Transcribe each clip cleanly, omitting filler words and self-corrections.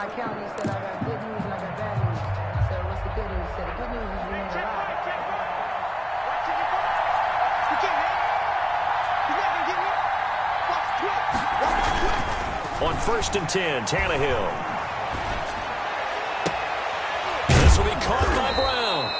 my account, he said I got good news and I got bad news. So what's the good news? He said the good news is we made a lot. On 1st and 10, Tannehill. This will be caught by Brown.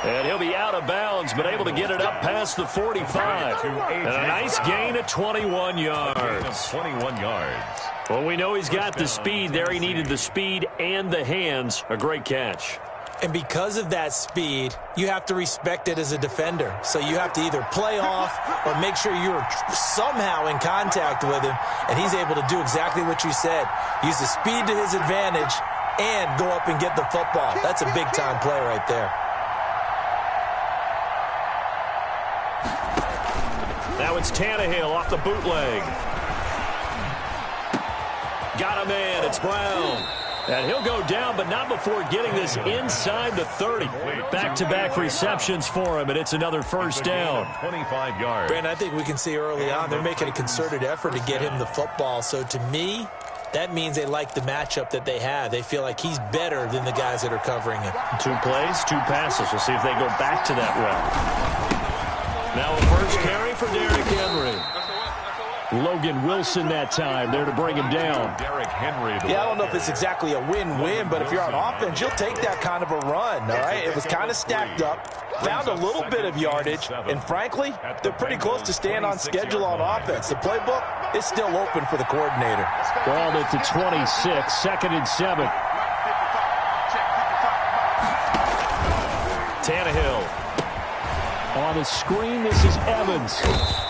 And he'll be out of bounds, but able to get it up past the 45. And a nice gain of 21 yards. 21 yards. Well, we know he's got the speed there. He needed the speed and the hands. A great catch. And because of that speed, you have to respect it as a defender. So you have to either play off or make sure you're somehow in contact with him. And he's able to do exactly what you said. Use the speed to his advantage and go up and get the football. That's a big-time play right there. Now it's Tannehill off the bootleg. Got a man. It's Brown. And he'll go down, but not before getting this inside the 30. Back-to-back receptions for him, and it's another first down. 25 yards. Brandon, I think we can see early on they're making a concerted effort to get him the football. So to me, that means they like the matchup that they have. They feel like he's better than the guys that are covering him. 2 plays, 2 passes. We'll see if they go back to that route. Now a first carry for Derrick Henry. Logan Wilson that time there to bring him down. Derrick Henry. Yeah, I don't know if it's exactly a win-win, but if you're on offense, you'll take that kind of a run, all right? It was kind of stacked up, found a little bit of yardage, and frankly, they're pretty close to staying on schedule on offense. The playbook is still open for the coordinator. Ball at the 26, 2nd and 7. Tannehill. On the screen, this is Evans.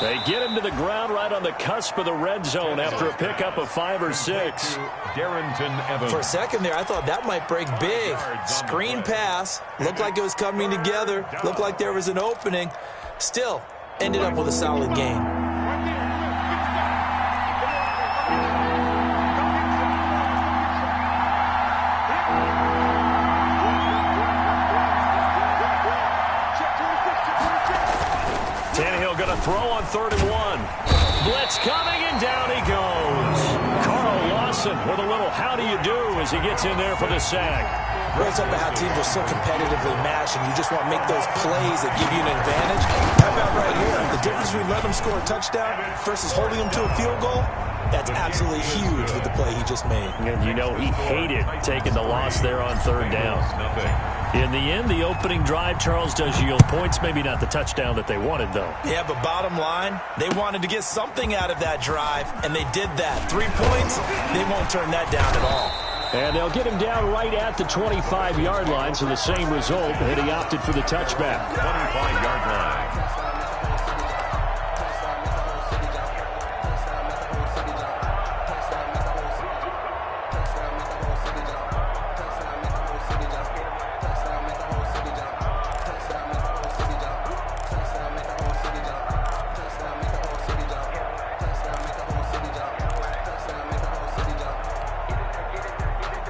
They get him to the ground right on the cusp of the red zone after a pickup of 5 or 6. Darrington Evans. For a second there, I thought that might break big. Screen pass. Looked like it was coming together. Looked like there was an opening. Still, ended up with a solid game. Tannehill going to throw on 3rd and 1. Blitz coming, and down he goes. Carl Lawson with a little how do you do as he gets in there for the sack. Raise up how teams are so competitively matched, and you just want to make those plays that give you an advantage. How about right here? The difference between letting them score a touchdown versus holding them to a field goal, that's absolutely huge with the play he just made. And you know he hated taking the loss there on 3rd down. In the end, the opening drive, Charles, does yield points. Maybe not the touchdown that they wanted, though. Yeah, but bottom line, they wanted to get something out of that drive, and they did that. 3 points, they won't turn that down at all. And they'll get him down right at the 25-yard line, so the same result, and he opted for the touchback. 25-yard line.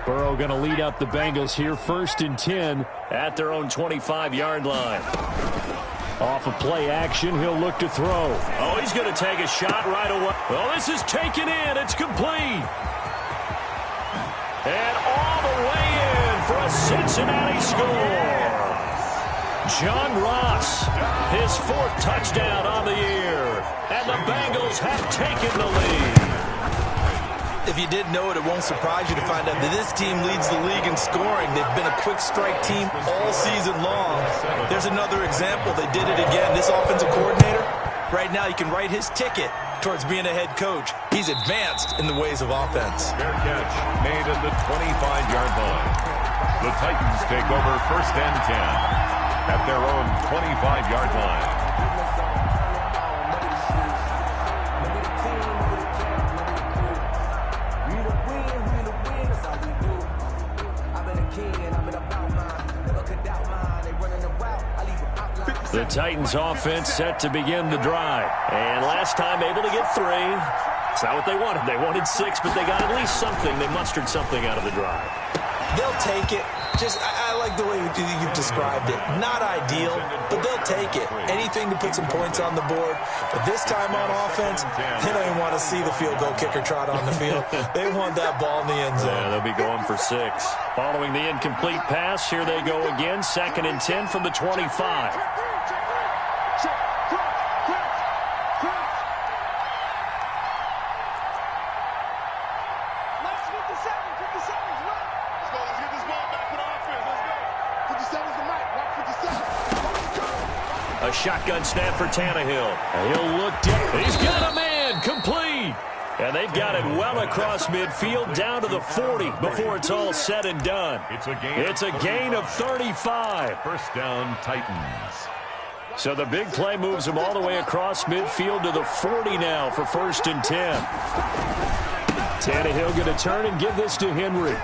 Burrow going to lead up the Bengals here, 1st and 10 at their own 25-yard line. Off of play action, he'll look to throw. Oh, he's going to take a shot right away. Well, this is taken in. It's complete. And all the way in for a Cincinnati score. John Ross, his 4th touchdown on the year. And the Bengals have taken the lead. If you didn't know it, it won't surprise you to find out that this team leads the league in scoring. They've been a quick strike team all season long. There's another example. They did it again. This offensive coordinator, right now, you can write his ticket towards being a head coach. He's advanced in the ways of offense. Fair catch made at the 25-yard line. The Titans take over 1st and 10 at their own 25-yard line. The Titans offense set to begin the drive. And last time able to get 3. It's not what they wanted. They wanted 6, but they got at least something. They mustered something out of the drive. They'll take it. I like the way you've described it. Not ideal, but they'll take it. Anything to put some points on the board. But this time on offense, they don't even want to see the field goal kicker trot on the field. They want that ball in the end zone. Yeah, they'll be going for 6. Following the incomplete pass, here they go again. 2nd and 10 from the 25. A shotgun snap for Tannehill. He'll look down. He's got a man. Complete. And they've got it well across midfield down to the 40 before it's all said and done. It's a gain of 35. First down, Titans. So the big play moves them all the way across midfield to the 40 now for 1st and 10. Tannehill going to turn and give this to Henry.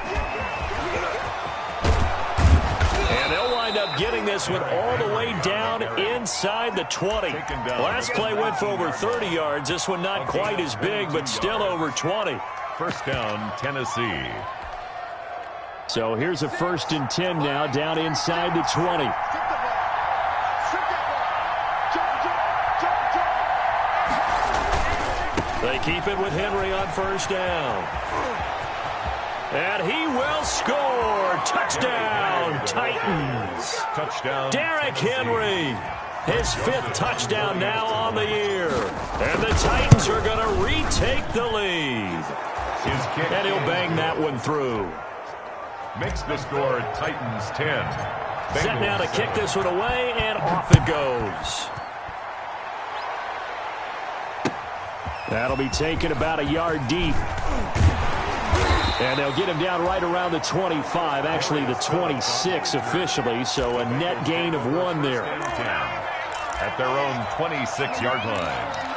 And they'll wind up getting this one all the way down inside the 20. Last play went for over 30 yards. This one not quite as big, but still over 20. First down, Tennessee. So here's a 1st and 10 now down inside the 20. They keep it with Henry on 1st down. And he will score. Touchdown, Titans. Touchdown. Derrick Henry. His 5th touchdown now on the year. And the Titans are going to retake the lead. His kick. And he'll bang that one through. Makes the score Titans 10. Set now to kick this one away, and off it goes. That'll be taken about a yard deep. And they'll get him down right around the 25, actually the 26 officially, so a net gain of 1 there. At their own 26-yard line.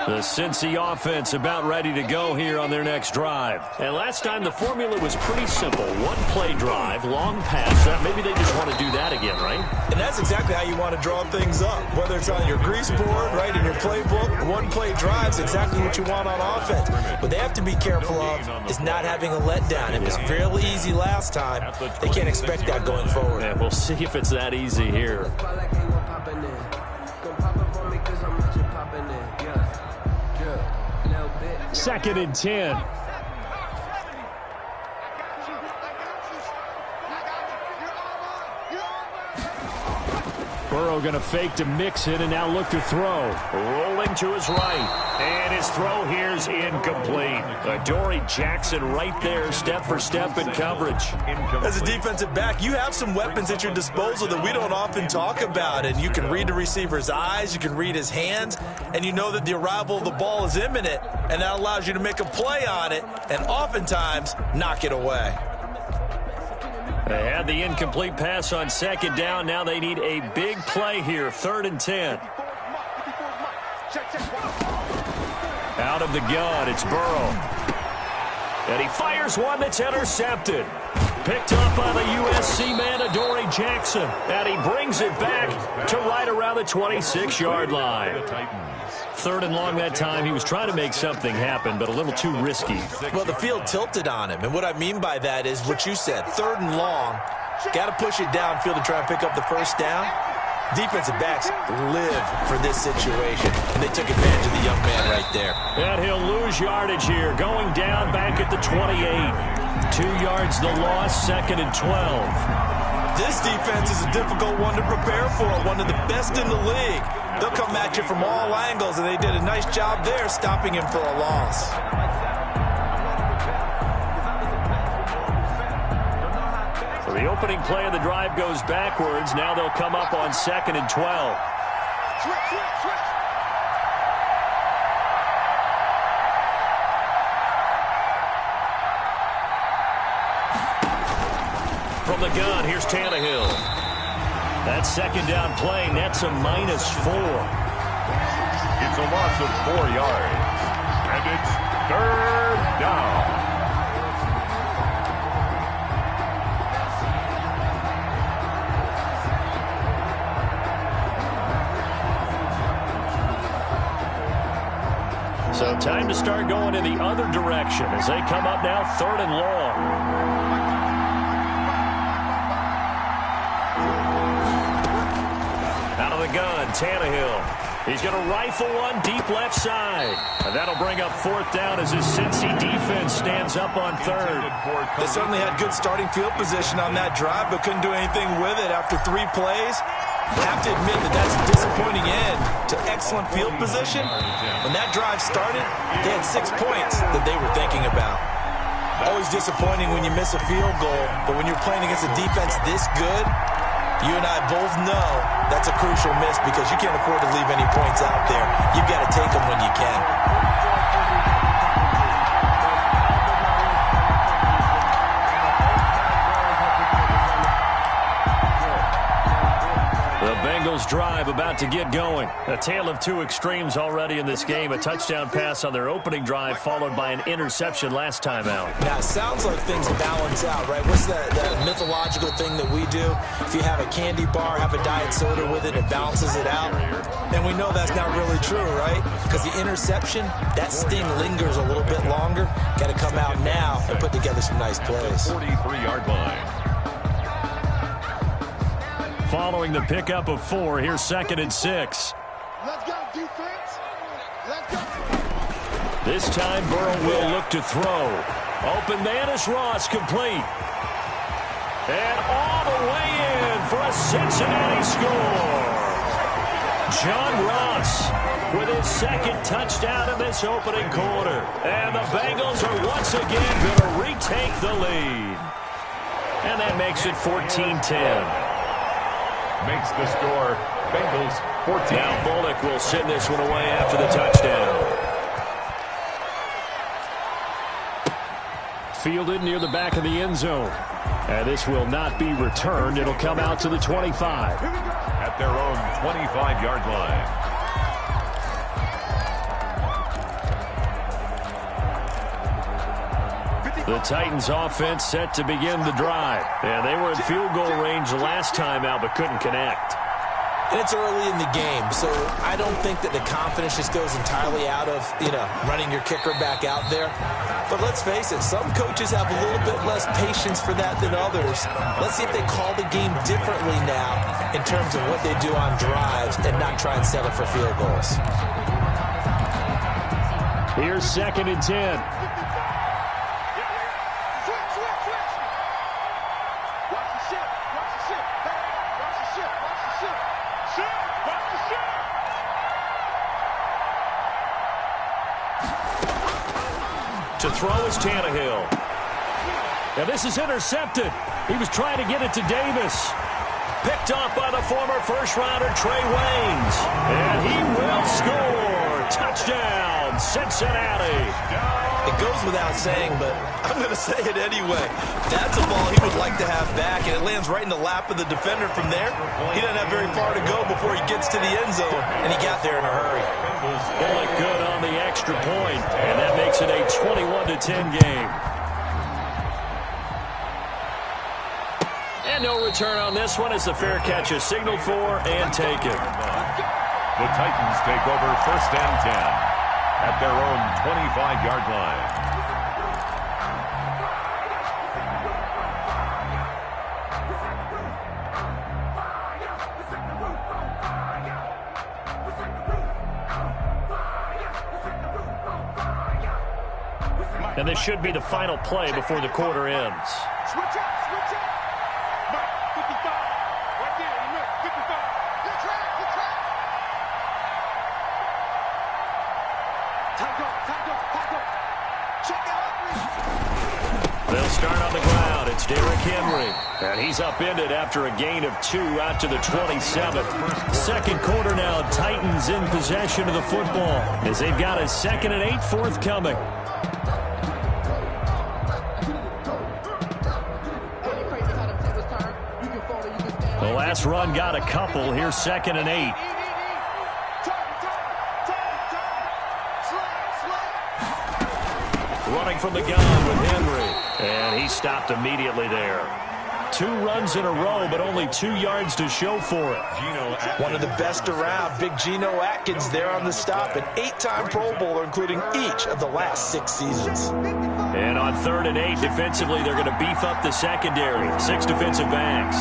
The Cincy offense about ready to go here on their next drive. And last time the formula was pretty simple. 1-play drive, long pass. Maybe they just want to do that again, right? And that's exactly how you want to draw things up. Whether it's on your grease board, right, in your playbook, 1-play drive's exactly what you want on offense. What they have to be careful of is not having a letdown. It was fairly easy last time. They can't expect that going forward. And we'll see if it's that easy here. 2nd and 10. Burrow going to fake to mix it and now look to throw. Rolling to his right. And his throw here's incomplete. Adoree Jackson right there, step for step in coverage. As a defensive back, you have some weapons at your disposal that we don't often talk about. And you can read the receiver's eyes, you can read his hands, and you know that the arrival of the ball is imminent. And that allows you to make a play on it and oftentimes knock it away. They had the incomplete pass on 2nd down. Now they need a big play here. 3rd and 10. Out of the gun, it's Burrow. And he fires one that's intercepted. Picked up by the USC man, Adoree Jackson. And he brings it back to right around the 26-yard line. 3rd and long that time. He was trying to make something happen, but a little too risky. Well, the field tilted on him. And what I mean by that is what you said. 3rd and long. Got to push it downfield to try and pick up the 1st down. Defensive backs live for this situation. And they took advantage of the young man right there. And he'll lose yardage here. Going down back at the 28. 2 yards the loss, 2nd and 12. This defense is a difficult one to prepare for, one of the best in the league. They'll come at you from all angles, and they did a nice job there stopping him for a loss. So the opening play of the drive goes backwards. Now they'll come up on 2nd and 12. From the gun, here's Tannehill. That 2nd down play nets a -4. It's a loss of 4 yards. And it's 3rd down. So Time to start going in the other direction as they come up now 3rd and long. Out of the gun, Tannehill. He's going to rifle one deep left side. And that'll bring up 4th down as his Cincy defense stands up on 3rd. They certainly had good starting field position on that drive, but couldn't do anything with it after 3 plays. I have to admit that that's a disappointing end to excellent field position. When that drive started, they had 6 points that they were thinking about. Always disappointing when you miss a field goal, but when you're playing against a defense this good, you and I both know that's a crucial miss because you can't afford to leave any points out there. You've got to take them when you can. The Bengals drive about to get going. A tale of 2 extremes already in this game. A touchdown pass on their opening drive followed by an interception last time out. Now, it sounds like things balance out, right? What's that mythological thing that we do? If you have a candy bar, have a diet soda with it, it balances it out. And we know that's not really true, right? Because the interception, that sting lingers a little bit longer. Got to come out now and put together some nice plays. 43-yard line. Following the pickup of 4, here's 2nd and 6. Let's go, defense. Let's go. This time, Burrow will look to throw. Open man is Ross, complete. And all the way in for a Cincinnati score. John Ross with his 2nd touchdown in this opening quarter. And the Bengals are once again going to retake the lead. And that makes it 14-10. Makes the score Bengals 14. Now Bullock will send this one away after the touchdown. Fielded near the back of the end zone. And this will not be returned. It'll come out to the 25. At their own 25-yard line. The Titans offense set to begin the drive. And they were in field goal range last time out, but couldn't connect. And it's early in the game, so I don't think that the confidence just goes entirely out of, running your kicker back out there. But let's face it, some coaches have a little bit less patience for that than others. Let's see if they call the game differently now in terms of what they do on drives and not try and settle for field goals. Here's 2nd and 10. To throw is Tannehill. Now this is intercepted. He was trying to get it to Davis. Picked off by the former first-rounder Trey Waynes. And he will score. Touchdown, Cincinnati. It goes without saying, but I'm going to say it anyway. That's a ball he would like to have back, and it lands right in the lap of the defender from there. He doesn't have very far to go before he gets to the end zone, and he got there in a hurry. Bullock good on the extra point, and that makes it a 21-10 game. And no return on this one as the fair catch is signaled for and taken. The Titans take over 1st and 10 at their own 25-yard line. And this should be the final play before the quarter ends. Switch up, switch up. Mike, 55. Right there, in the middle, 55. Good track, good track. Time go. Check out. They'll start on the ground. It's Derrick Henry. And he's upended after a gain of 2 out to the 27. 2nd quarter now, Titans in possession of the football as they've got a 2nd and 8 forthcoming. The last run got a couple. Here's 2nd and 8. Running from the gun with Henry. And he stopped immediately there. 2 runs in a row, but only 2 yards to show for it. One of the best around, Big Geno Atkins there on the stop, an 8-time Pro Bowler, including each of the last 6 seasons. And on 3rd and 8, defensively, they're going to beef up the secondary. 6 defensive backs.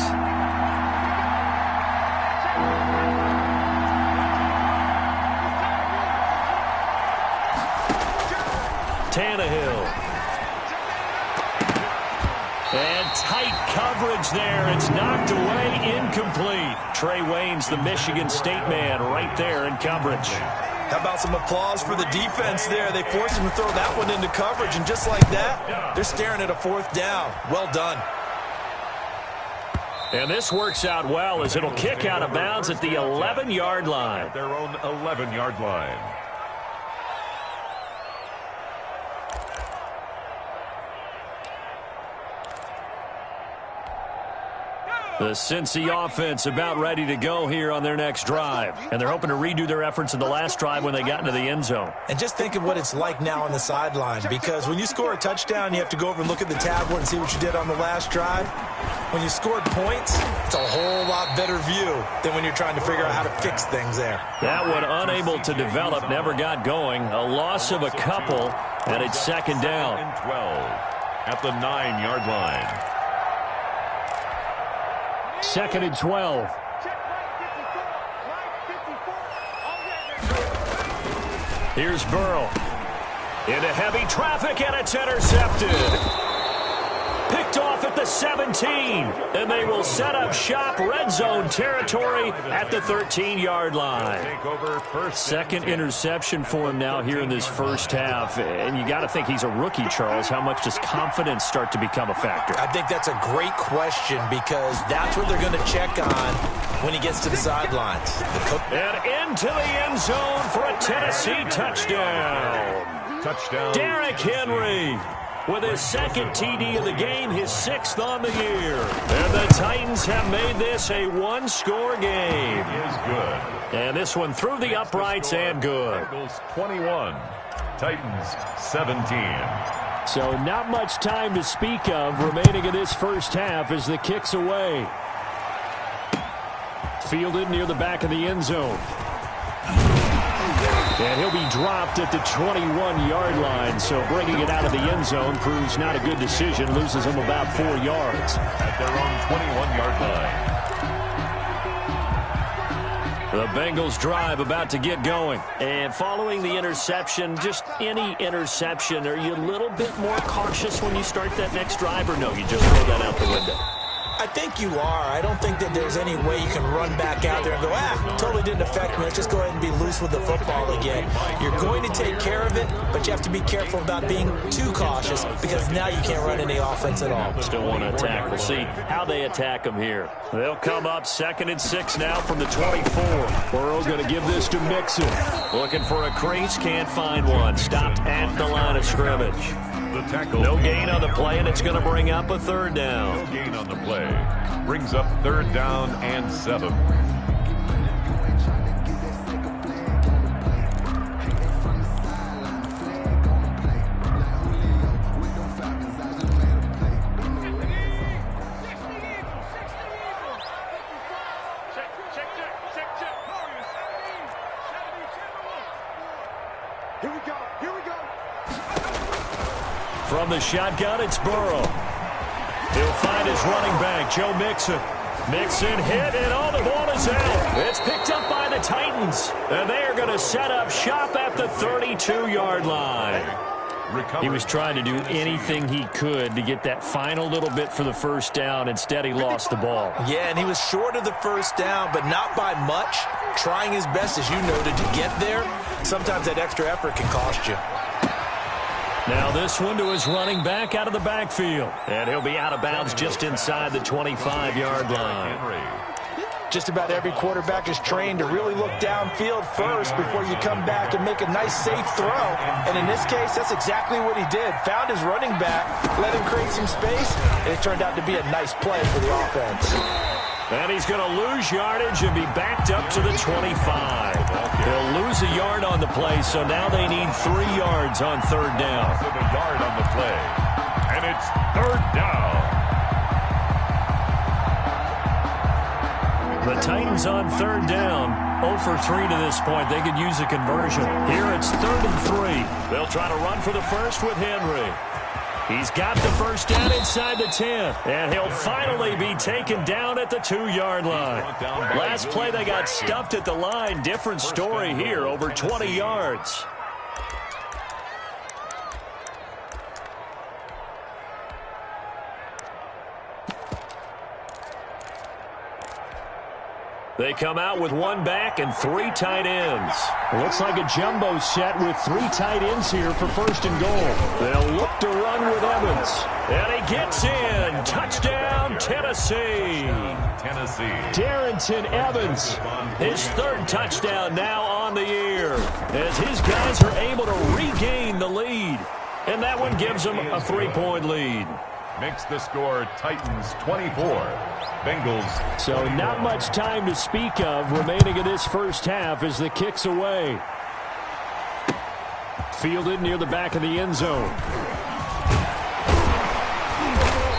Tannehill. And tight coverage there. It's knocked away, incomplete. Trey Waynes, the Michigan State man, right there in coverage. How about some applause for the defense there? They forced him to throw that one into coverage, and just like that, they're staring at a 4th down. Well done. And this works out well as it'll kick out of bounds at the 11-yard line. Their own 11-yard line. The Cincy offense about ready to go here on their next drive. And they're hoping to redo their efforts in the last drive when they got into the end zone. And just think of what it's like now on the sideline, because when you score a touchdown, you have to go over and look at the tablet and see what you did on the last drive. When you scored points, it's a whole lot better view than when you're trying to figure out how to fix things there. That one unable to develop, never got going. A loss of a couple, and it's 2nd down. 12 at the 9-yard line. 2nd and 12. Here's Burrow. Into heavy traffic, and it's intercepted. Picked off at the 17. And they will set up shop, red zone territory at the 13-yard line. Second interception for him now here in this first half. And you got to think he's a rookie, Charles. How much does confidence start to become a factor? I think that's a great question, because that's what they're going to check on when he gets to the sidelines. And into the end zone for a Tennessee touchdown. Derrick Henry with his 2nd TD of the game, his 6th on the year. And the Titans have made this a 1-score game. Is good. And this one through the uprights and good. Bengals 21, Titans 17. So not much time to speak of remaining in this first half as the kick's away. Fielded near the back of the end zone. And he'll be dropped at the 21-yard line, so bringing it out of the end zone proves not a good decision. Loses him about 4 yards. At their own 21-yard line. The Bengals drive about to get going. And following the interception, just any interception, are you a little bit more cautious when you start that next drive, or no, you just throw that out the window? I think you are. I don't think that there's any way you can run back out there and go, totally didn't affect me. Let's just go ahead and be loose with the football again. You're going to take care of it, but you have to be careful about being too cautious, because now you can't run any offense at all. Still want to attack. We'll see how they attack them here. They'll come up 2nd and 6 now from the 24. Burrow going to give this to Mixon. Looking for a crease, can't find one. Stopped at the line of scrimmage. The tackle. No gain on the play, and it's going to bring up a 3rd down. No gain on the play. Brings up 3rd down and 7. Here we go. Here we go. From the shotgun, it's Burrow. He'll find his running back, Joe Mixon. Mixon hit, and all the ball is out. It's picked up by the Titans, and they are going to set up shop at the 32-yard line. He was trying to do anything he could to get that final little bit for the first down. Instead, he lost the ball. Yeah, and he was short of the first down, but not by much. Trying his best, as you noted, to get there. Sometimes that extra effort can cost you. Now this one to his running back out of the backfield. And he'll be out of bounds just inside the 25-yard line. Just about every quarterback is trained to really look downfield first before you come back and make a nice, safe throw. And in this case, that's exactly what he did. Found his running back, let him create some space, and it turned out to be a nice play for the offense. And he's going to lose yardage and be backed up to the 25. They'll lose a yard on the play, so now they need 3 yards on 3rd down. So the yard on the play, and it's 3rd down. The Titans on third down. 0 for 3 to this point. They could use a conversion. Here it's 3rd and 3. They'll try to run for the first with Henry. He's got the first down inside the 10. And he'll finally be taken down at the 2-yard line. Last play they got stuffed at the line. Different story here, over 20 yards. They come out with 1 back and 3 tight ends. Looks like a jumbo set with 3 tight ends here for 1st and goal. They'll look to run with Evans. And he gets in. Touchdown, Tennessee. Darrington Evans, his 3rd touchdown now on the year, as his guys are able to regain the lead. And that one gives them a 3-point lead. Makes the score Titans 24, Bengals. So not much time to speak of remaining in this first half as the kick's away. Fielded near the back of the end zone.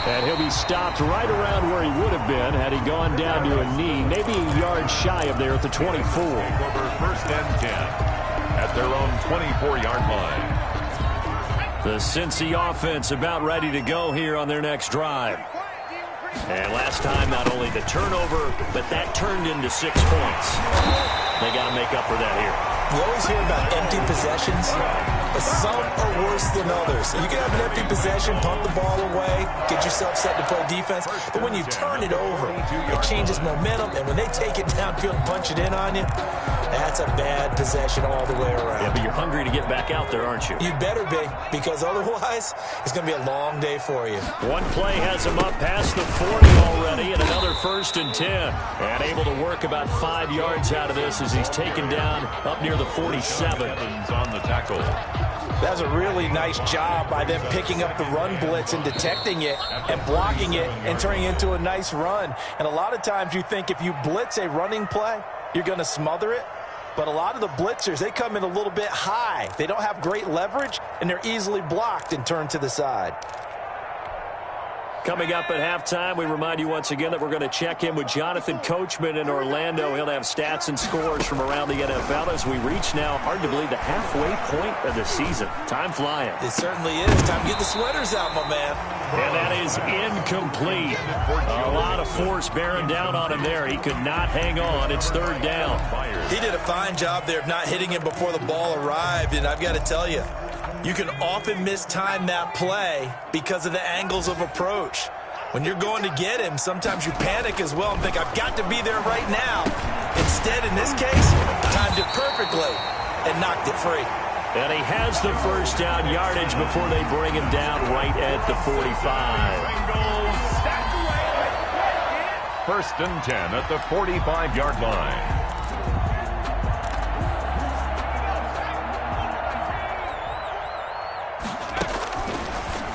And he'll be stopped right around where he would have been had he gone down to a knee, maybe a yard shy of there at the 24. Over 1st and 10 at their own 24-yard line. The Cincy offense about ready to go here on their next drive. And last time, not only the turnover, but that turned into 6 points. They got to make up for that here. You always hear about empty possessions, but some are worse than others. You can have an empty possession, punt the ball away, get yourself set to play defense, but when you turn it over, it changes momentum, and when they take it downfield and punch it in on you, that's a bad possession all the way around. Yeah, but you're hungry to get back out there, aren't you? You better be, because otherwise, it's going to be a long day for you. One play has him up past the 40 already, and another 1st and 10. And able to work about 5 yards out of this as he's taken down up near the 47. Evans on the tackle. That was a really nice job by them picking up the run blitz and detecting it and blocking it and turning it into a nice run. And a lot of times you think if you blitz a running play, you're going to smother it. But a lot of the blitzers, they come in a little bit high. They don't have great leverage, and they're easily blocked and turned to the side. Coming up at halftime, we remind you once again that we're going to check in with Jonathan Coachman in Orlando. He'll have stats and scores from around the NFL as we reach now, hard to believe, the halfway point of the season. Time flying. It certainly is. Time to get the sweaters out, my man. And that is incomplete. A lot of force bearing down on him there. He could not hang on. It's 3rd down. He did a fine job there of not hitting him before the ball arrived, and I've got to tell you, you can often mistime that play because of the angles of approach. When you're going to get him, sometimes you panic as well and think, I've got to be there right now. Instead, in this case, timed it perfectly and knocked it free. And he has the first down yardage before they bring him down right at the 45. 1st and 10 at the 45-yard line.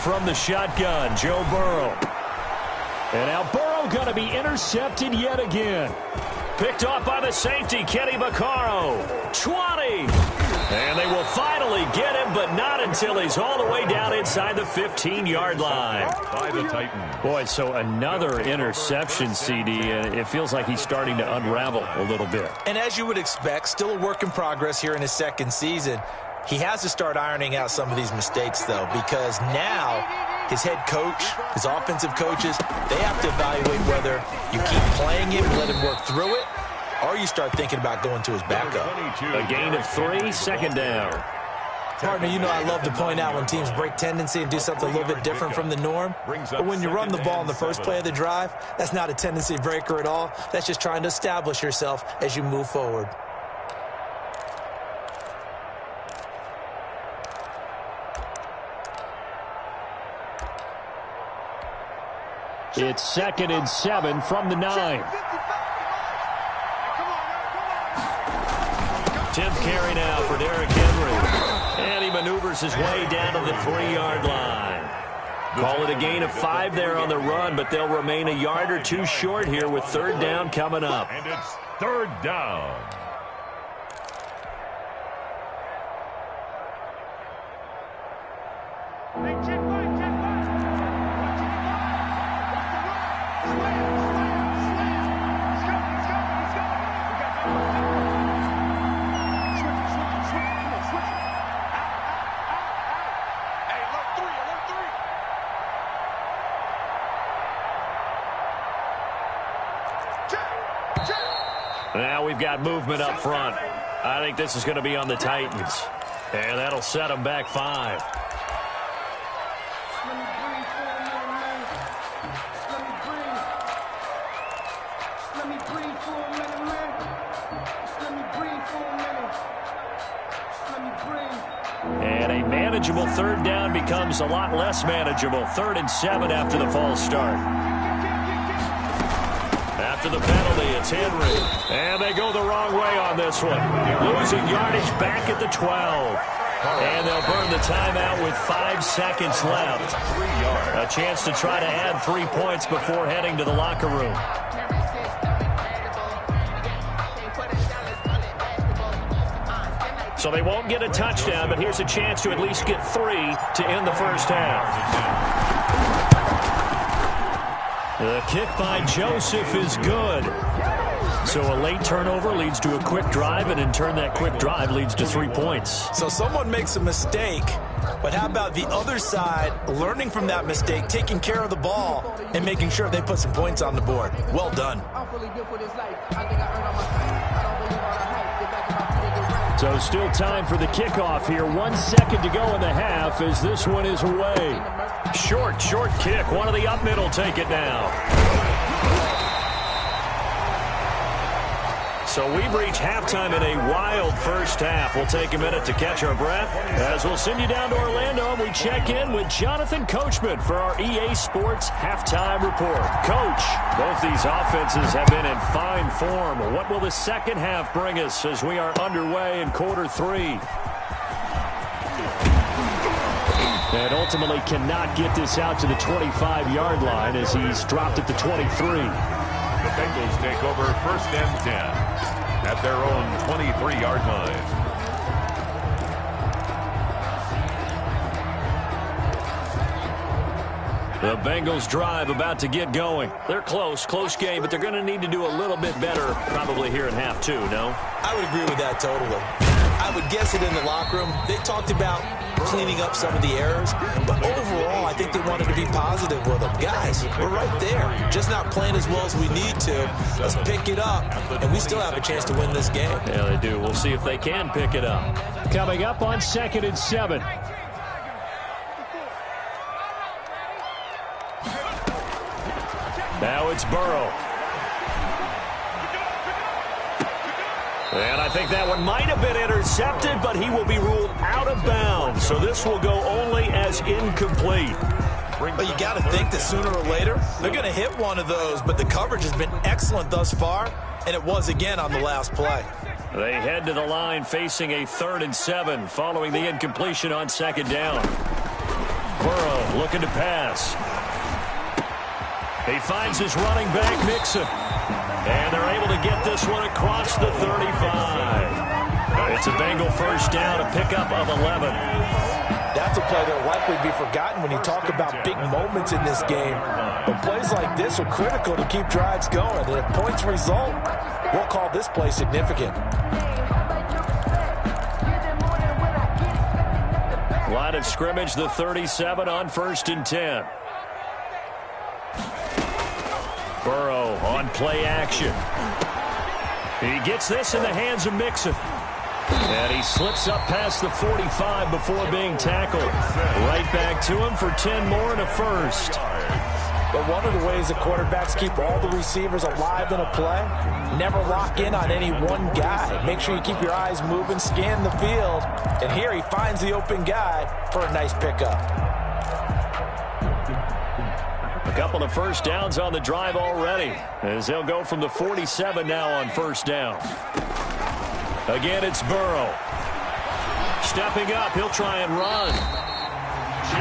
From the shotgun, Joe Burrow. And now Burrow going to be intercepted yet again. Picked off by the safety, Kenny Vaccaro. 20. And they will finally get him, but not until he's all the way down inside the 15-yard line. By the Titans. Boy, so another interception, CD, and it feels like he's starting to unravel a little bit. And as you would expect, still a work in progress here in his 2nd season. He has to start ironing out some of these mistakes, though, because now his head coach, his offensive coaches, they have to evaluate whether you keep playing him and let him work through it, or you start thinking about going to his backup. A gain of 3, 2nd down. Partner, you know I love to point out when teams break tendency and do something a little bit different from the norm. But when you run the ball in the first play of the drive, that's not a tendency breaker at all. That's just trying to establish yourself as you move forward. It's 2nd and 7 from the 9. 10th carry now for Derrick Henry. And he maneuvers his way down to the 3-yard line. Call it a gain of 5 there on the run, but they'll remain a yard or 2 short here with 3rd down coming up. And it's 3rd down. Now we've got movement up front. I think this is going to be on the Titans. And that'll set them back 5. And a manageable third down becomes a lot less manageable. 3rd and 7 after the false start. After the penalty, it's Henry. And they go the wrong way on this one. Losing yardage back at the 12. And they'll burn the timeout with 5 seconds left. A chance to try to add 3 points before heading to the locker room. So they won't get a touchdown, but here's a chance to at least get 3 to end the first half. The kick by Joseph is good. So a late turnover leads to a quick drive, and in turn that quick drive leads to 3 points. So someone makes a mistake, but how about the other side learning from that mistake, taking care of the ball, and making sure they put some points on the board? Well done. So still time for the kickoff here. 1 second to go in the half as this one is away. Short kick. One of the up middle take it now. So we've reached halftime in a wild first half. We'll take a minute to catch our breath as we'll send you down to Orlando and we check in with Jonathan Coachman for our EA Sports Halftime Report. Coach, both these offenses have been in fine form. What will the second half bring us as we are underway in quarter 3? And ultimately cannot get this out to the 25-yard line as he's dropped at the 23. The Bengals take over 1st and 10 at their own 23-yard line. The Bengals drive about to get going. They're close game, but they're going to need to do a little bit better probably here in half 2, no? I would agree with that totally. I would guess it in the locker room. They talked about cleaning up some of the errors, but overall, I think they wanted to be positive with them. Guys, we're right there. Just not playing as well as we need to. Let's pick it up, and we still have a chance to win this game. Yeah, they do. We'll see if they can pick it up. Coming up on 2nd and 7. Now it's Burrow. And I think that one might have been intercepted, but he will be ruled out of bounds. So this will go only as incomplete. But you got to think that sooner or later, they're going to hit one of those. But the coverage has been excellent thus far, and it was again on the last play. They head to the line facing a 3rd and 7 following the incompletion on 2nd down. Burrow looking to pass. He finds his running back, Mixon. And they're able to get this one across the 35. It's a Bengal first down, a pickup of 11. That's a play that will likely be forgotten when you talk about big moments in this game. But plays like this are critical to keep drives going. And if points result, we'll call this play significant. Line of scrimmage, the 37 on 1st and 10. Burrow on play action. He gets this in the hands of Mixon. And he slips up past the 45 before being tackled. Right back to him for 10 more and a first. But one of the ways the quarterbacks keep all the receivers alive in a play, never lock in on any one guy. Make sure you keep your eyes moving, scan the field. And here he finds the open guy for a nice pickup. A couple of first downs on the drive already, as they'll go from the 47 now on 1st down. Again, it's Burrow. Stepping up, he'll try and run.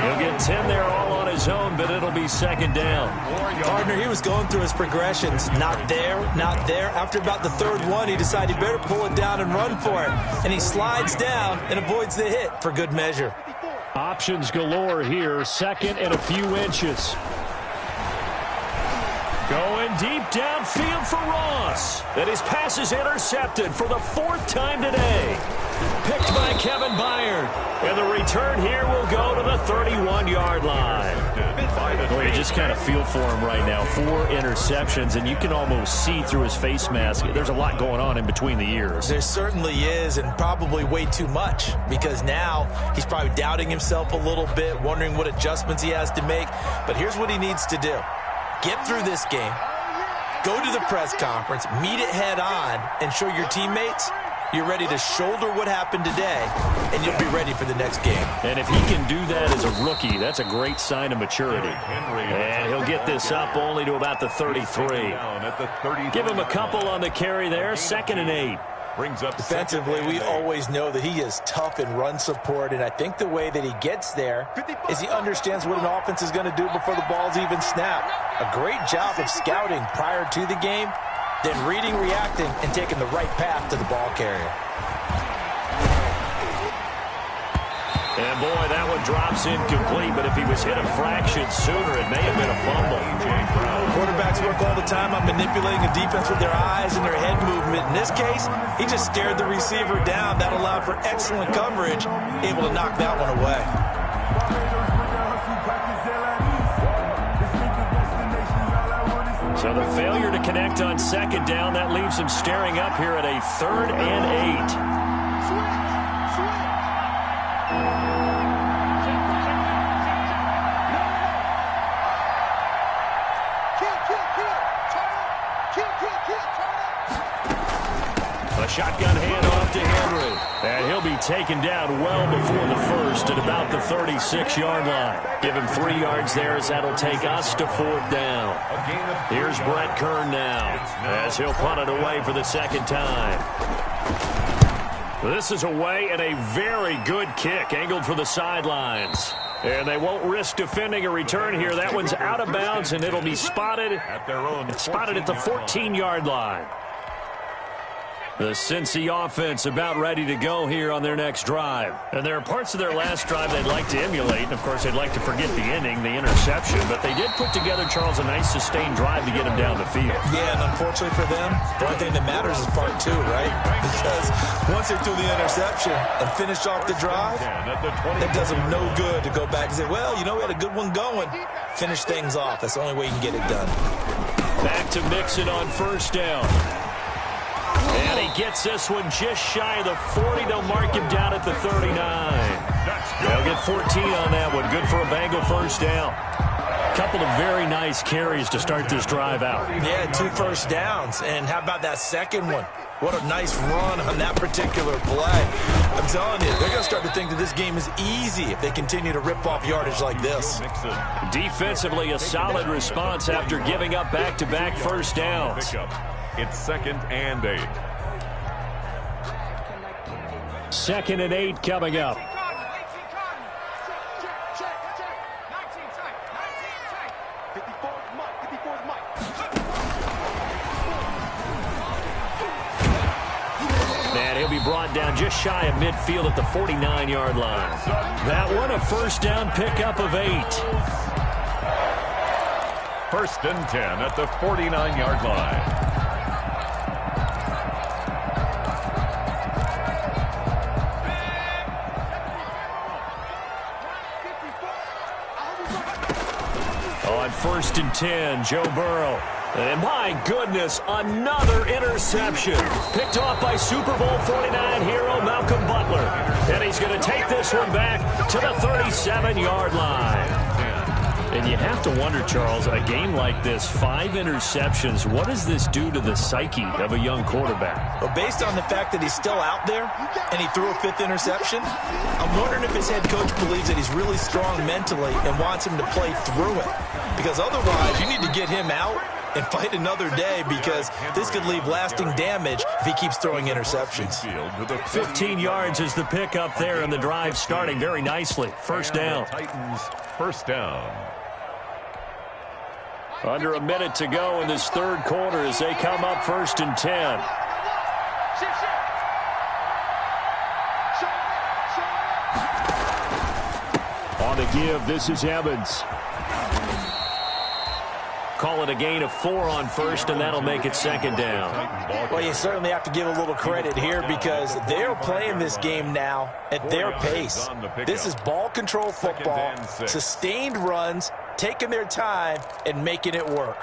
He'll get 10 there all on his own, but it'll be 2nd down. Partner, he was going through his progressions. Not there, not there. After about the 3rd one, he decided he better pull it down and run for it. And he slides down and avoids the hit for good measure. Options galore here, 2nd and a few inches. Going deep downfield for Ross. And his pass is intercepted for the 4th time today. Picked by Kevin Byard. And the return here will go to the 31-yard line. by the Well, you just kind of feel for him right now. 4 interceptions, and you can almost see through his face mask. There's a lot going on in between the ears. There certainly is, and probably way too much, because now he's probably doubting himself a little bit, wondering what adjustments he has to make. But here's what he needs to do. Get through this game, go to the press conference, meet it head on, and show your teammates you're ready to shoulder what happened today, and you'll be ready for the next game. And if he can do that as a rookie, that's a great sign of maturity. And he'll get this up only to about the 33. Give him a couple on the carry there, 2nd and 8. Brings up Defensively, we always know that he is tough in run support, and I think the way that he gets there is he understands what an offense is going to do before the ball's even snapped. A great job of scouting prior to the game, then reading, reacting, and taking the right path to the ball carrier. And boy, that one drops incomplete, but if he was hit a fraction sooner, it may have been a fumble. Quarterbacks work all the time on manipulating a defense with their eyes and their head movement. In this case, he just stared the receiver down. That allowed for excellent coverage, able to knock that one away. So the failure to connect on 2nd down, that leaves him staring up here at a 3rd and 8. A shotgun handoff to Henry. And he'll be taken down well before the first at about the 36-yard line. Give him 3 yards there as that'll take us to 4th down. Here's Brett Kern now as he'll punt it away for the 2nd time. This is away and a very good kick angled for the sidelines. And they won't risk defending a return here. That one's out of bounds, and it'll be spotted at the 14-yard line. The Cincy offense about ready to go here on their next drive. And there are parts of their last drive they'd like to emulate. And, of course, they'd like to forget the inning, the interception. But they did put together, Charles, a nice sustained drive to get them down the field. Yeah, and unfortunately for them, the only thing that matters is part 2, right? Because once they threw the interception and finished off the drive, that does them no good to go back and say, well, you know, we had a good one going. Finish things off. That's the only way you can get it done. Back to Mixon on 1st down. And he gets this one just shy of the 40. They'll mark him down at the 39. They'll get 14 on that one. Good for a Bengal 1st down. Couple of very nice carries to start this drive out. Yeah, 2 first downs. And how about that second one? What a nice run on that particular play. I'm telling you, they're going to start to think that this game is easy if they continue to rip off yardage like this. Defensively, a solid response after giving up back-to-back 1st downs. It's 2nd and 8. 2nd and 8 coming up. And he'll be brought down just shy of midfield at the 49-yard line. That one, a 1st down pickup of 8. 1st and 10 at the 49-yard line. On 1st and 10, Joe Burrow. And my goodness, another interception. Picked off by Super Bowl 49 hero Malcolm Butler. And he's going to take this one back to the 37-yard line. And you have to wonder, Charles, a game like this, 5 interceptions, what does this do to the psyche of a young quarterback? Well, based on the fact that he's still out there and he threw a 5th interception, I'm wondering if his head coach believes that he's really strong mentally and wants him to play through it. Because otherwise, you need to get him out and fight another day, because this could leave lasting damage if he keeps throwing interceptions. 15 yards is the pickup there, and the drive starting very nicely. 1st down. Titans 1st down. Under a minute to go in this 3rd quarter as they come up 1st and 10. On the give, this is Evans. Call it a gain of 4 on 1st, and that'll make it 2nd down. Well, you certainly have to give a little credit here, because they're playing this game now at their pace. This is ball control football, sustained runs, taking their time and making it work.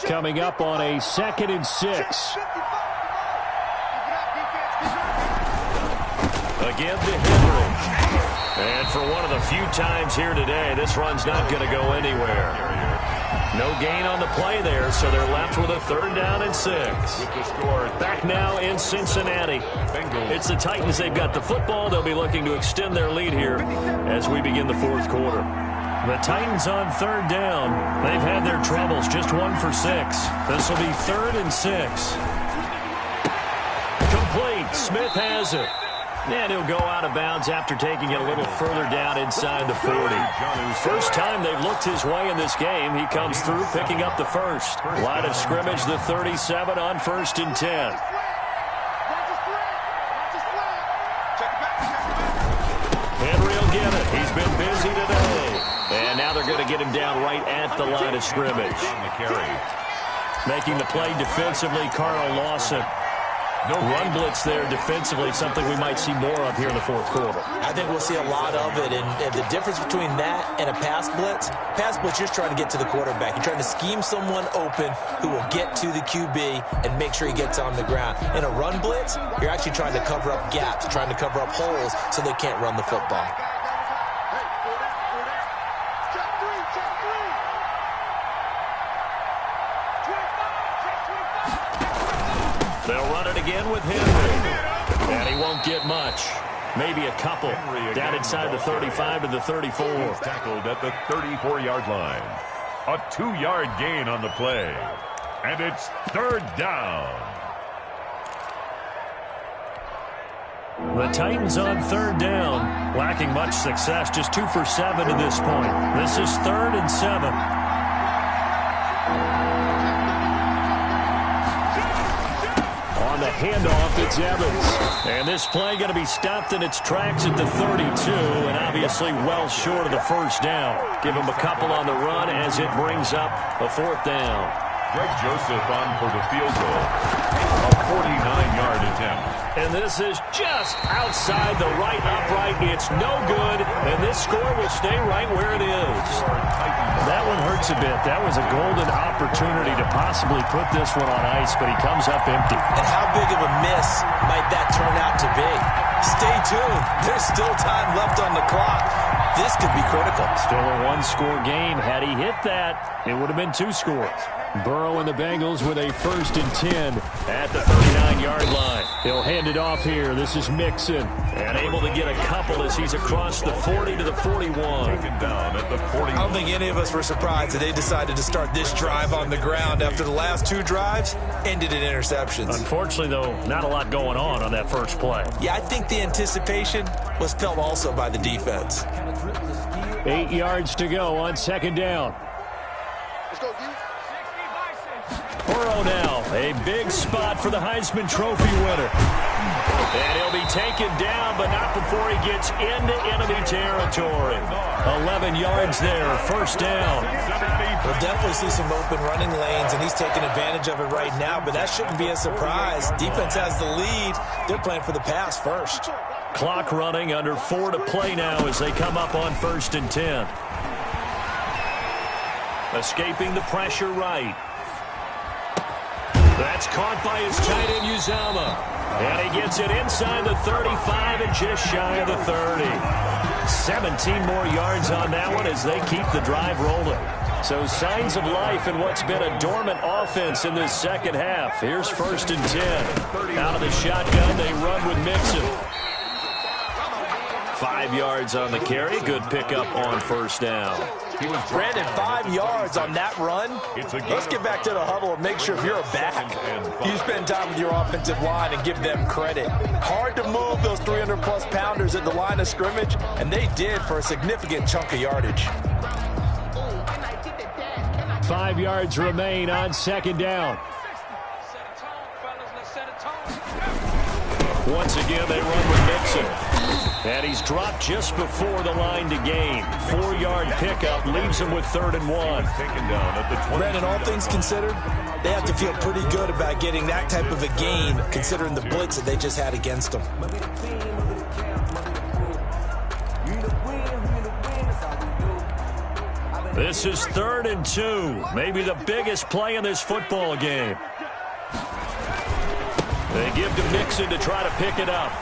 Coming up on a 2nd and 6. Again to Henry. And for one of the few times here today, this run's not going to go anywhere. No gain on the play there, so they're left with a 3rd down and 6. With the score Back now in Cincinnati. It's the Titans. They've got the football. They'll be looking to extend their lead here as we begin the 4th quarter. The Titans on 3rd down. They've had their troubles, just 1 for 6. This will be 3rd and 6. Complete. Smith has it. And he'll go out of bounds after taking it a little further down inside the 40. First time they've looked his way in this game. He comes through picking up the first. Line of scrimmage, the 37 on 1st and 10. Henry will get it. He's been busy today. And now they're going to get him down right at the line of scrimmage. Making the play defensively, Carl Lawson. No run blitz there defensively, something we might see more of here in the 4th quarter. I think we'll see a lot of it, and the difference between that and a pass blitz, you're just trying to get to the quarterback. You're trying to scheme someone open who will get to the QB and make sure he gets on the ground. In a run blitz, you're actually trying to cover up gaps, trying to cover up holes so they can't run the football. They'll run it again with Henry. And he won't get much. Maybe a couple. Down inside the 35 to the 34. Tackled at the 34-yard line. A 2-yard gain on the play. And it's 3rd down. The Titans on 3rd down. Lacking much success. Just 2 for 7 to this point. This is 3rd and 7. On the handoff, it's Evans. And this play going to be stopped in its tracks at the 32, and obviously well short of the 1st down. Give him a couple on the run as it brings up a 4th down. Greg Joseph on for the field goal. A 49-yard attempt. And this is just outside the right upright. It's no good, and this score will stay right where it is. That one hurts a bit. That was a golden opportunity to possibly put this one on ice, but he comes up empty. And how big of a miss might that turn out to be? Stay tuned. There's still time left on the clock. This could be critical. Still a 1-score game. Had he hit that, it would have been 2 scores. Burrow and the Bengals with a 1st and 10 at the 39-yard line. He'll hand it off here. This is Mixon. And able to get a couple as he's across the 40 to the 41. Taken down at the 40. I don't think any of us were surprised that they decided to start this drive on the ground after the last 2 drives ended in interceptions. Unfortunately, though, not a lot going on that first play. Yeah, I think the anticipation was felt also by the defense. 8 yards to go on 2nd down. Let's go, D. Burrow now, a big spot for the Heisman Trophy winner. And he'll be taken down, but not before he gets into enemy territory. 11 yards there, 1st down. We'll definitely see some open running lanes, and he's taking advantage of it right now, but that shouldn't be a surprise. Defense has the lead. They're playing for the pass first. Clock running, under 4 to play now as they come up on 1st and 10. Escaping the pressure right. That's caught by his tight end, Uzama. And he gets it inside the 35 and just shy of the 30. 17 more yards on that one as they keep the drive rolling. So signs of life in what's been a dormant offense in this 2nd half. Here's 1st and 10. Out of the shotgun, they run with Mixon. 5 yards on the carry. Good pickup on 1st down. Brandon, 5 yards on that run. Let's get back to the huddle and make sure if you're a back, you spend time with your offensive line and give them credit. Hard to move those 300-plus pounders at the line of scrimmage, and they did for a significant chunk of yardage. 5 yards remain on 2nd down. Once again, they run with Mixon. And he's dropped just before the line to gain. 4-yard pickup leaves him with 3rd and 1. Taken down at the 20. Brandon, all things considered, they have to feel pretty good about getting that type of a gain, considering the blitz that they just had against them. This is 3rd and 2. Maybe the biggest play in this football game. They give to Mixon to try to pick it up.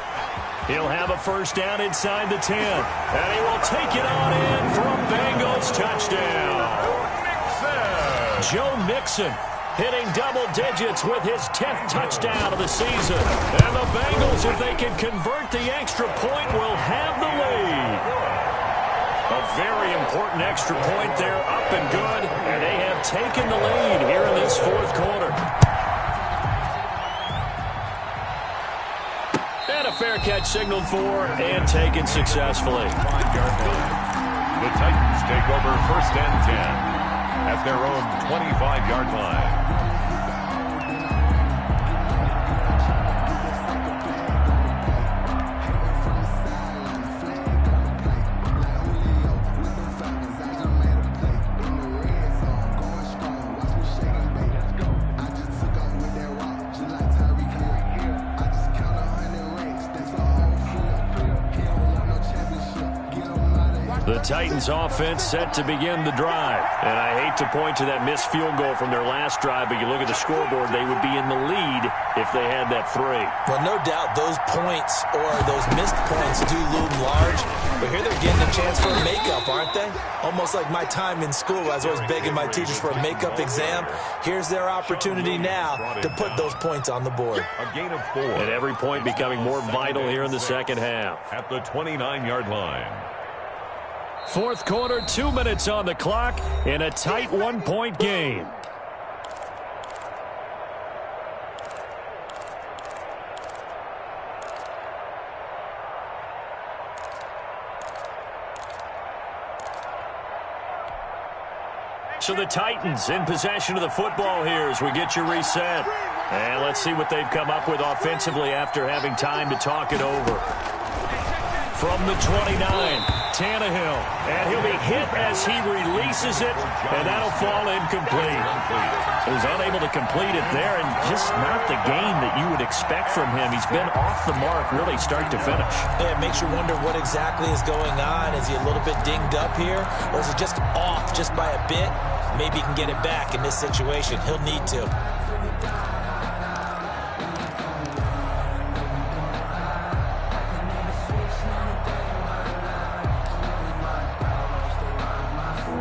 He'll have a first down inside the 10. And he will take it on in for a Bengals touchdown. Joe Mixon hitting double digits with his 10th touchdown of the season. And the Bengals, if they can convert the extra point, will have the lead. A very important extra point there, up and good. And they have taken the lead here in this 4th quarter. And a fair catch signaled for and taken successfully. 5-yard line. The Titans take over 1st and 10 at their own 25-yard line. The Titans offense set to begin the drive. And I hate to point to that missed field goal from their last drive, but you look at the scoreboard, they would be in the lead if they had that 3. Well, no doubt those points or those missed points do loom large. But here they're getting a chance for a makeup, aren't they? Almost like my time in school. I was always begging my teachers for a makeup exam. Here's their opportunity now to put those points on the board. A gain of 4. And every point becoming more vital here in the second half. At the 29-yard line. 4th quarter, 2 minutes on the clock in a tight 1-point game. So the Titans in possession of the football here as we get you reset. And let's see what they've come up with offensively after having time to talk it over. From the 29, Tannehill, and he'll be hit as he releases it, and that'll fall incomplete. He was unable to complete it there, and just not the game that you would expect from him. He's been off the mark really start to finish. Yeah, it makes you wonder what exactly is going on. Is he a little bit dinged up here, or is he just off just by a bit? Maybe he can get it back in this situation. He'll need to.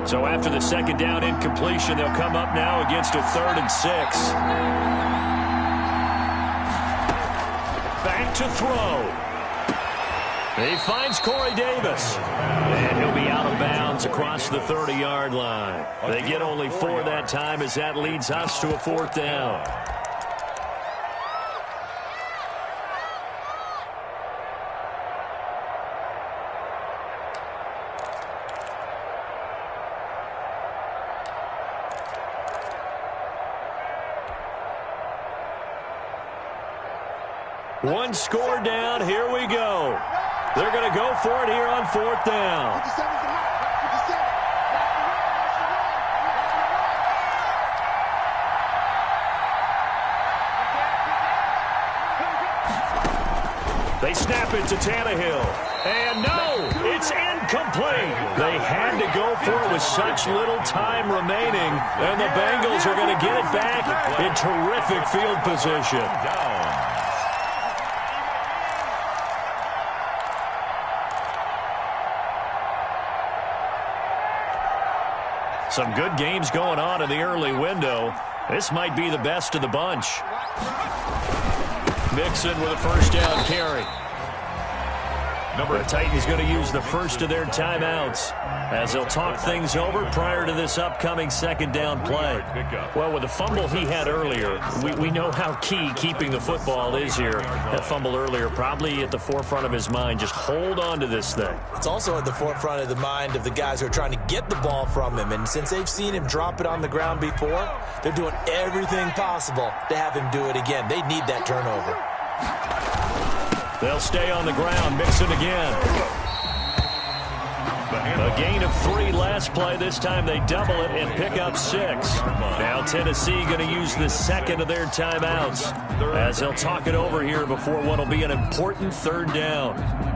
So after the second down incompletion, they'll come up now against a 3rd and 6. Back to throw. He finds Corey Davis. And he'll be out of bounds across the 30-yard line. They get only 4 that time as that leads us to a 4th down. One score down. Here we go. They're going to go for it here on 4th down. They snap it to Tannehill. And no, it's incomplete. They had to go for it with such little time remaining. And the Bengals are going to get it back in terrific field position. Some good games going on in the early window. This might be the best of the bunch. Mixon with a first down carry. The Titans going to use the first of their timeouts as they'll talk things over prior to this upcoming second down play. Well, with the fumble he had earlier, we know how key keeping the football is here. That fumble earlier probably at the forefront of his mind. Just hold on to this thing. It's also at the forefront of the mind of the guys who are trying to get the ball from him. And since they've seen him drop it on the ground before, they're doing everything possible to have him do it again. They need that turnover. They'll stay on the ground. Mixon again. A gain of 3 last play. This time they double it and pick up 6. Now Tennessee going to use the second of their timeouts as they'll talk it over here before what will be an important 3rd down.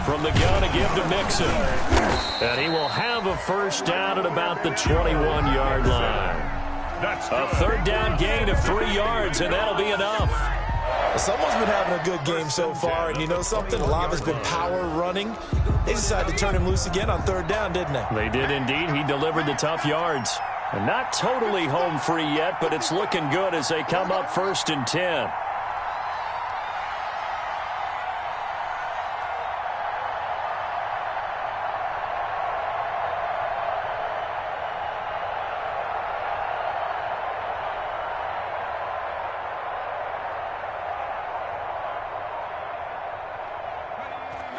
From the gun, a give to Mixon. And he will have a 1st down at about the 21-yard line. A 3rd down gain of 3 yards, and that'll be enough. Someone's been having a good game so far, and you know something? A lot has been power running. They decided to turn him loose again on 3rd down, didn't they? They did indeed. He delivered the tough yards. And not totally home free yet, but it's looking good as they come up 1st and 10.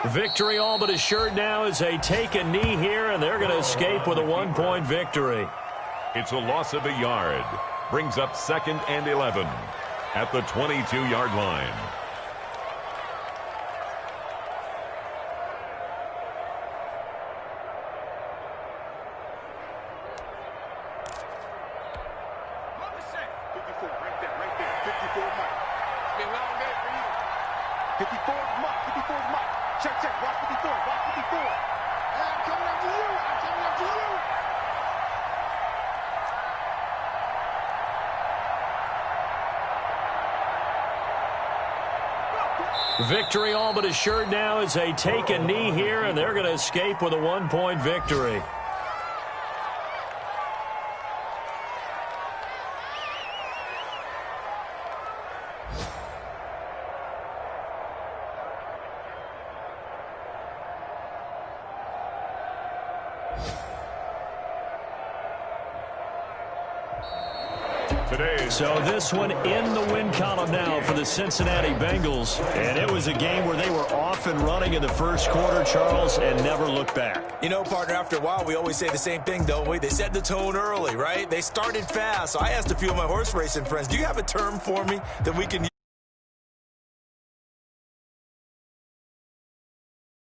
Victory all but assured now as they take a knee here, and they're going to escape with a 1-point victory. It's a loss of a yard. Brings up 2nd and 11 at the 22-yard line. Victory all but assured now as they take a knee here, and they're going to escape with a 1-point victory. So this one in the win column now for the Cincinnati Bengals. And it was a game where they were off and running in the 1st quarter, Charles, and never looked back. You know, partner, after a while, we always say the same thing, don't we? They set the tone early, right? They started fast. So I asked a few of my horse racing friends, do you have a term for me that we can use?